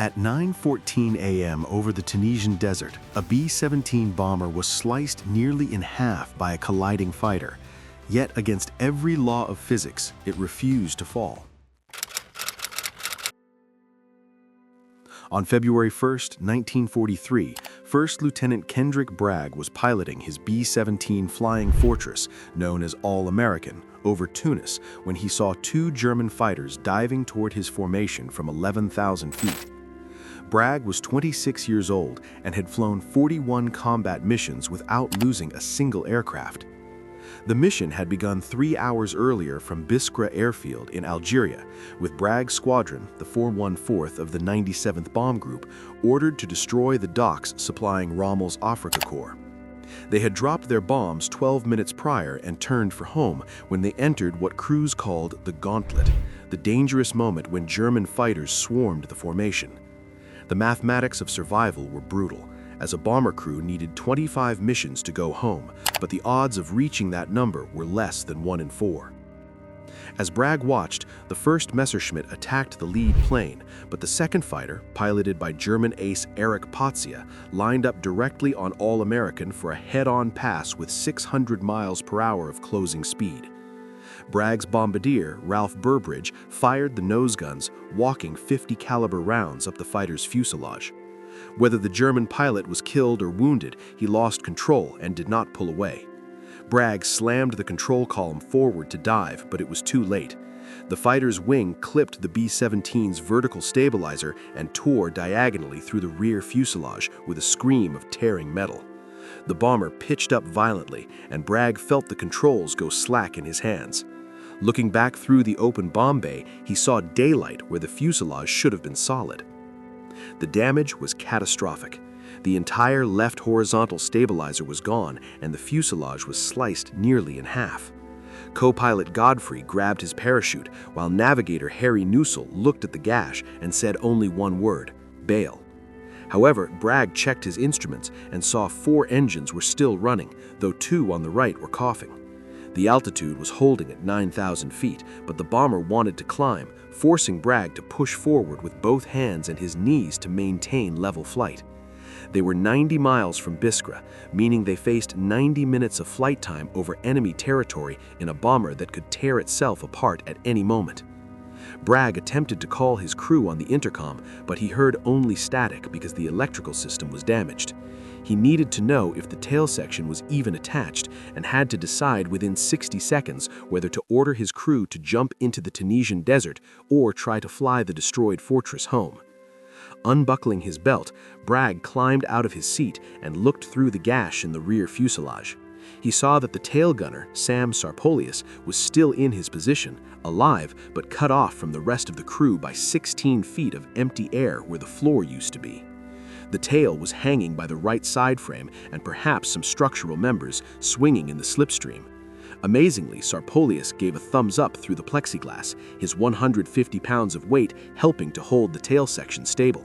At 9:14 a.m. over the Tunisian desert, a B-17 bomber was sliced nearly in half by a colliding fighter. Yet against every law of physics, it refused to fall. On February 1, 1943, First Lieutenant Kendrick Bragg was piloting his B-17 Flying Fortress, known as All-American, over Tunis when he saw two German fighters diving toward his formation from 11,000 feet. Bragg was 26 years old and had flown 41 combat missions without losing a single aircraft. The mission had begun 3 hours earlier from Biskra airfield in Algeria, with Bragg's squadron, the 414th of the 97th Bomb Group, ordered to destroy the docks supplying Rommel's Afrika Korps. They had dropped their bombs 12 minutes prior and turned for home when they entered what crews called the Gauntlet, the dangerous moment when German fighters swarmed the formation. The mathematics of survival were brutal, as a bomber crew needed 25 missions to go home, but the odds of reaching that number were less than 1 in 4. As Bragg watched, the first Messerschmitt attacked the lead plane, but the second fighter, piloted by German ace Erich Potzia, lined up directly on All-American for a head-on pass with 600 miles per hour of closing speed. Bragg's bombardier, Ralph Burbridge, fired the nose guns, walking 50 caliber rounds up the fighter's fuselage. Whether the German pilot was killed or wounded, he lost control and did not pull away. Bragg slammed the control column forward to dive, but it was too late. The fighter's wing clipped the B-17's vertical stabilizer and tore diagonally through the rear fuselage with a scream of tearing metal. The bomber pitched up violently, and Bragg felt the controls go slack in his hands. Looking back through the open bomb bay, he saw daylight where the fuselage should have been solid. The damage was catastrophic. The entire left horizontal stabilizer was gone, and the fuselage was sliced nearly in half. Co-pilot Godfrey grabbed his parachute, while navigator Harry Nusel looked at the gash and said only one word: bail. However, Bragg checked his instruments and saw 4 engines were still running, though 2 on the right were coughing. The altitude was holding at 9,000 feet, but the bomber wanted to climb, forcing Bragg to push forward with both hands and his knees to maintain level flight. They were 90 miles from Biskra, meaning they faced 90 minutes of flight time over enemy territory in a bomber that could tear itself apart at any moment. Bragg attempted to call his crew on the intercom, but he heard only static because the electrical system was damaged. He needed to know if the tail section was even attached and had to decide within 60 seconds whether to order his crew to jump into the Tunisian desert or try to fly the destroyed fortress home. Unbuckling his belt, Bragg climbed out of his seat and looked through the gash in the rear fuselage. He saw that the tail gunner, Sam Sarpolius, was still in his position, alive but cut off from the rest of the crew by 16 feet of empty air where the floor used to be. The tail was hanging by the right side frame and perhaps some structural members swinging in the slipstream. Amazingly, Sarpolius gave a thumbs up through the plexiglass, his 150 pounds of weight helping to hold the tail section stable.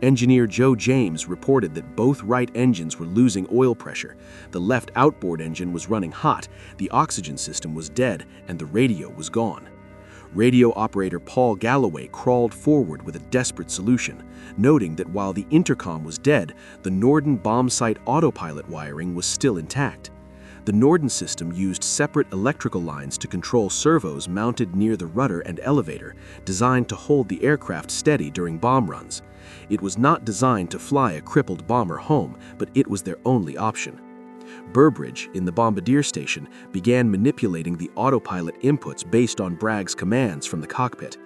Engineer Joe James reported that both right engines were losing oil pressure, the left outboard engine was running hot, the oxygen system was dead, and the radio was gone. Radio operator Paul Galloway crawled forward with a desperate solution, noting that while the intercom was dead, the Norden bomb site autopilot wiring was still intact. The Norden system used separate electrical lines to control servos mounted near the rudder and elevator, designed to hold the aircraft steady during bomb runs. It was not designed to fly a crippled bomber home, but it was their only option. Burbridge, in the bombardier station, began manipulating the autopilot inputs based on Bragg's commands from the cockpit.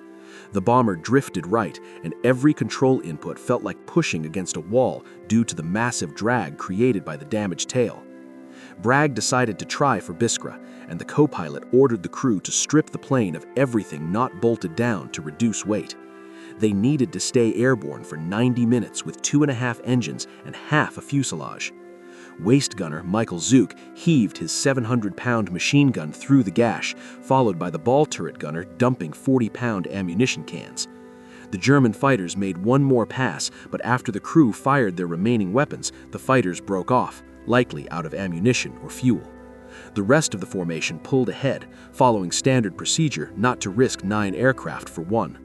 The bomber drifted right, and every control input felt like pushing against a wall due to the massive drag created by the damaged tail. Bragg decided to try for Biskra, and the co-pilot ordered the crew to strip the plane of everything not bolted down to reduce weight. They needed to stay airborne for 90 minutes with 2.5 engines and half a fuselage. Waist gunner Michael Zook heaved his 700-pound machine gun through the gash, followed by the ball turret gunner dumping 40-pound ammunition cans. The German fighters made one more pass, but after the crew fired their remaining weapons, the fighters broke off, likely out of ammunition or fuel. The rest of the formation pulled ahead, following standard procedure not to risk 9 aircraft for one.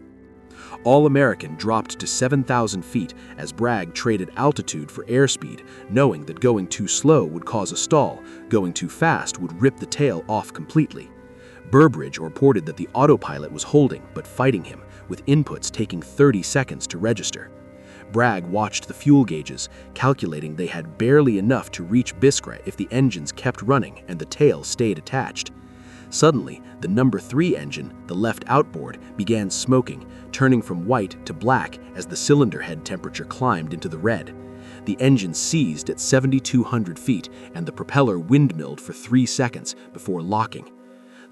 All-American dropped to 7,000 feet as Bragg traded altitude for airspeed, knowing that going too slow would cause a stall, going too fast would rip the tail off completely. Burbridge reported that the autopilot was holding but fighting him, with inputs taking 30 seconds to register. Bragg watched the fuel gauges, calculating they had barely enough to reach Biskra if the engines kept running and the tail stayed attached. Suddenly, the number 3 engine, the left outboard, began smoking, turning from white to black as the cylinder head temperature climbed into the red. The engine seized at 7,200 feet and the propeller windmilled for 3 seconds before locking.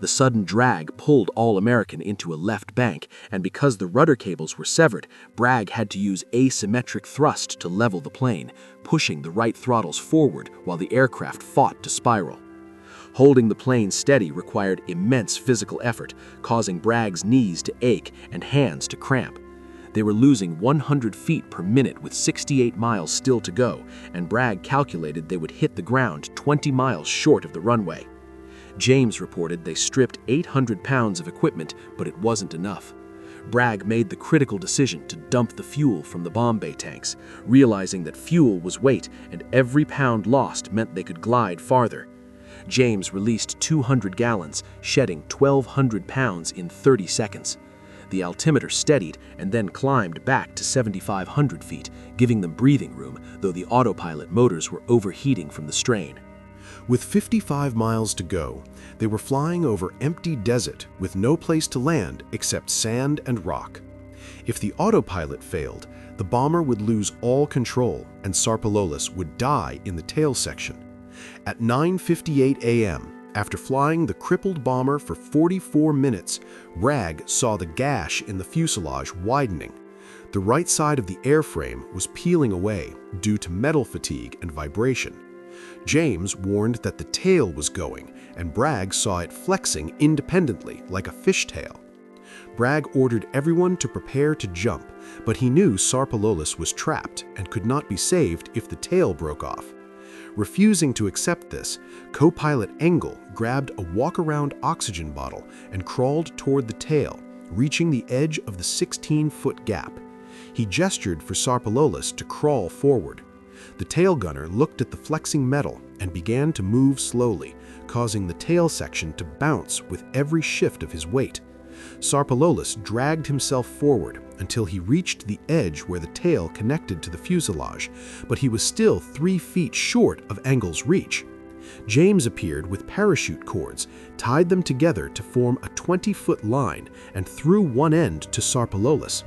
The sudden drag pulled All-American into a left bank, and because the rudder cables were severed, Bragg had to use asymmetric thrust to level the plane, pushing the right throttles forward while the aircraft fought to spiral. Holding the plane steady required immense physical effort, causing Bragg's knees to ache and hands to cramp. They were losing 100 feet per minute with 68 miles still to go, and Bragg calculated they would hit the ground 20 miles short of the runway. James reported they stripped 800 pounds of equipment, but it wasn't enough. Bragg made the critical decision to dump the fuel from the bomb bay tanks, realizing that fuel was weight and every pound lost meant they could glide farther. James released 200 gallons, shedding 1,200 pounds in 30 seconds. The altimeter steadied and then climbed back to 7,500 feet, giving them breathing room, though the autopilot motors were overheating from the strain. With 55 miles to go, they were flying over empty desert with no place to land except sand and rock. If the autopilot failed, the bomber would lose all control and Sarpalolis would die in the tail section. At 9:58 a.m., after flying the crippled bomber for 44 minutes, Bragg saw the gash in the fuselage widening. The right side of the airframe was peeling away due to metal fatigue and vibration. James warned that the tail was going, and Bragg saw it flexing independently like a fishtail. Bragg ordered everyone to prepare to jump, but he knew Sarpalolis was trapped and could not be saved if the tail broke off. Refusing to accept this, co-pilot Engel grabbed a walk-around oxygen bottle and crawled toward the tail, reaching the edge of the 16-foot gap. He gestured for Sarpalolis to crawl forward. The tail gunner looked at the flexing metal and began to move slowly, causing the tail section to bounce with every shift of his weight. Sarpalolis dragged himself forward until he reached the edge where the tail connected to the fuselage, but he was still 3 feet short of Engel's reach. James appeared with parachute cords, tied them together to form a 20-foot line, and threw one end to Sarpalolis.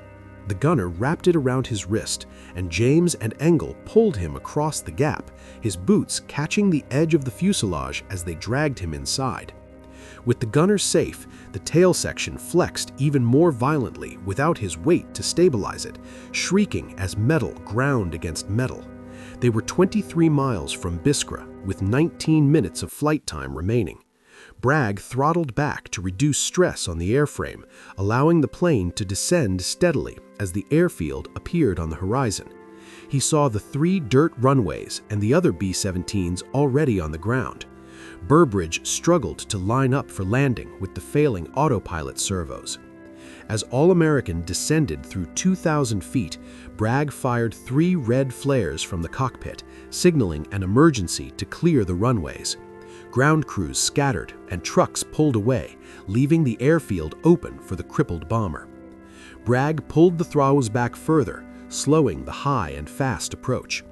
The gunner wrapped it around his wrist, and James and Engel pulled him across the gap, his boots catching the edge of the fuselage as they dragged him inside. With the gunner safe, the tail section flexed even more violently without his weight to stabilize it, shrieking as metal ground against metal. They were 23 miles from Biskra, with 19 minutes of flight time remaining. Bragg throttled back to reduce stress on the airframe, allowing the plane to descend steadily as the airfield appeared on the horizon. He saw the 3 dirt runways and the other B-17s already on the ground. Burbridge struggled to line up for landing with the failing autopilot servos. As All-American descended through 2,000 feet, Bragg fired 3 red flares from the cockpit, signaling an emergency to clear the runways. Ground crews scattered and trucks pulled away, leaving the airfield open for the crippled bomber. Bragg pulled the throttles back further, slowing the high and fast approach.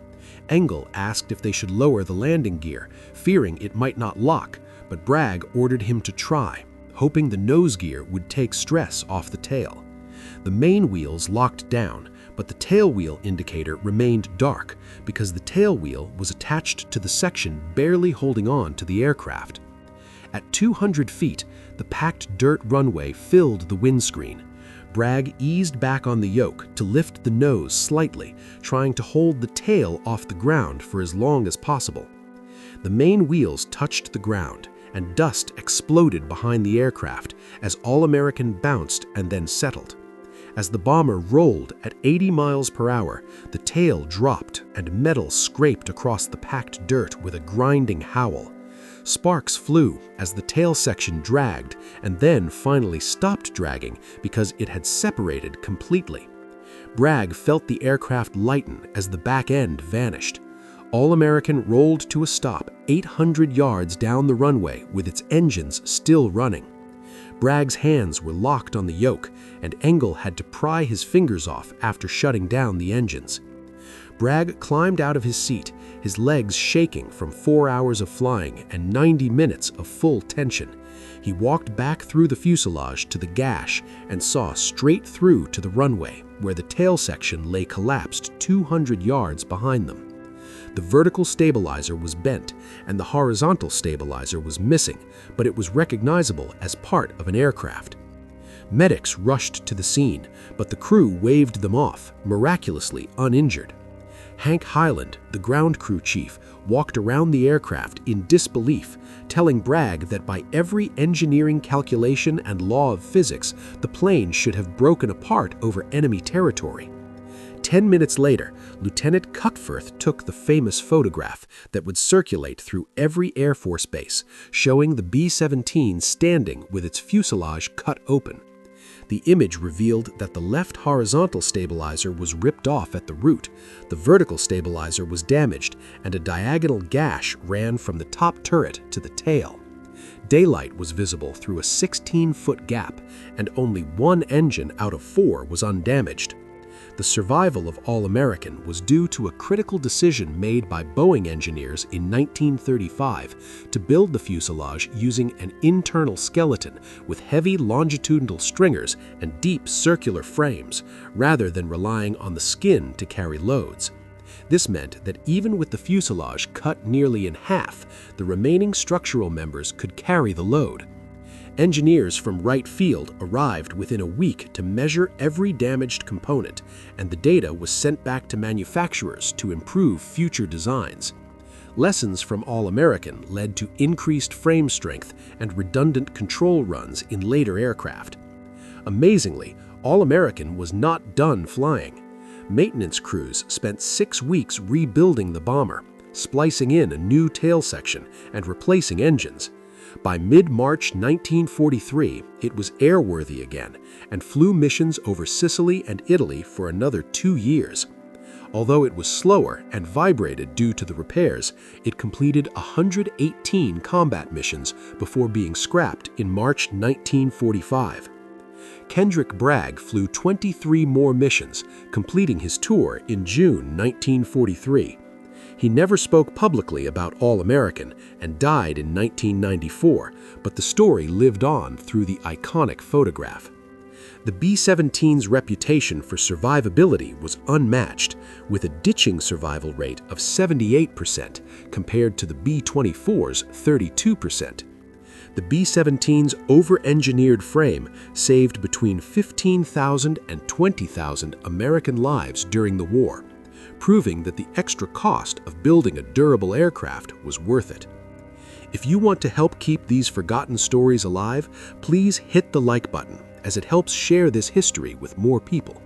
Engel asked if they should lower the landing gear, fearing it might not lock, but Bragg ordered him to try, hoping the nose gear would take stress off the tail. The main wheels locked down, but the tail wheel indicator remained dark because the tail wheel was attached to the section barely holding on to the aircraft. At 200 feet, the packed dirt runway filled the windscreen. Bragg eased back on the yoke to lift the nose slightly, trying to hold the tail off the ground for as long as possible. The main wheels touched the ground, and dust exploded behind the aircraft as All-American bounced and then settled. As the bomber rolled at 80 miles per hour, the tail dropped and metal scraped across the packed dirt with a grinding howl. Sparks flew as the tail section dragged and then finally stopped dragging because it had separated completely. Bragg felt the aircraft lighten as the back end vanished. All-American rolled to a stop 800 yards down the runway with its engines still running. Bragg's hands were locked on the yoke, and Engel had to pry his fingers off after shutting down the engines. Bragg climbed out of his seat, his legs shaking from 4 hours of flying and 90 minutes of full tension. He walked back through the fuselage to the gash and saw straight through to the runway, where the tail section lay collapsed 200 yards behind them. The vertical stabilizer was bent, and the horizontal stabilizer was missing, but it was recognizable as part of an aircraft. Medics rushed to the scene, but the crew waved them off, miraculously uninjured. Hank Highland, the ground crew chief, walked around the aircraft in disbelief, telling Bragg that by every engineering calculation and law of physics, the plane should have broken apart over enemy territory. 10 minutes later, Lieutenant Cuckforth took the famous photograph that would circulate through every Air Force base, showing the B-17 standing with its fuselage cut open. The image revealed that the left horizontal stabilizer was ripped off at the root, the vertical stabilizer was damaged, and a diagonal gash ran from the top turret to the tail. Daylight was visible through a 16-foot gap, and only one engine out of 4 was undamaged. The survival of All-American was due to a critical decision made by Boeing engineers in 1935 to build the fuselage using an internal skeleton with heavy longitudinal stringers and deep circular frames, rather than relying on the skin to carry loads. This meant that even with the fuselage cut nearly in half, the remaining structural members could carry the load. Engineers from Wright Field arrived within a week to measure every damaged component, and the data was sent back to manufacturers to improve future designs. Lessons from All-American led to increased frame strength and redundant control runs in later aircraft. Amazingly, All-American was not done flying. Maintenance crews spent 6 weeks rebuilding the bomber, splicing in a new tail section and replacing engines. By mid-March 1943, it was airworthy again and flew missions over Sicily and Italy for another 2 years. Although it was slower and vibrated due to the repairs, it completed 118 combat missions before being scrapped in March 1945. Kendrick Bragg flew 23 more missions, completing his tour in June 1943. He never spoke publicly about All-American and died in 1994, but the story lived on through the iconic photograph. The B-17's reputation for survivability was unmatched, with a ditching survival rate of 78% compared to the B-24's 32%. The B-17's over-engineered frame saved between 15,000 and 20,000 American lives during the war, proving that the extra cost of building a durable aircraft was worth it. If you want to help keep these forgotten stories alive, please hit the like button, as it helps share this history with more people.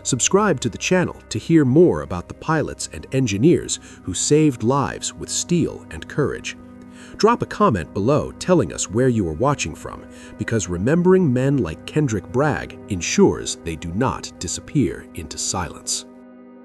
Subscribe to the channel to hear more about the pilots and engineers who saved lives with steel and courage. Drop a comment below telling us where you are watching from, because remembering men like Kendrick Bragg ensures they do not disappear into silence.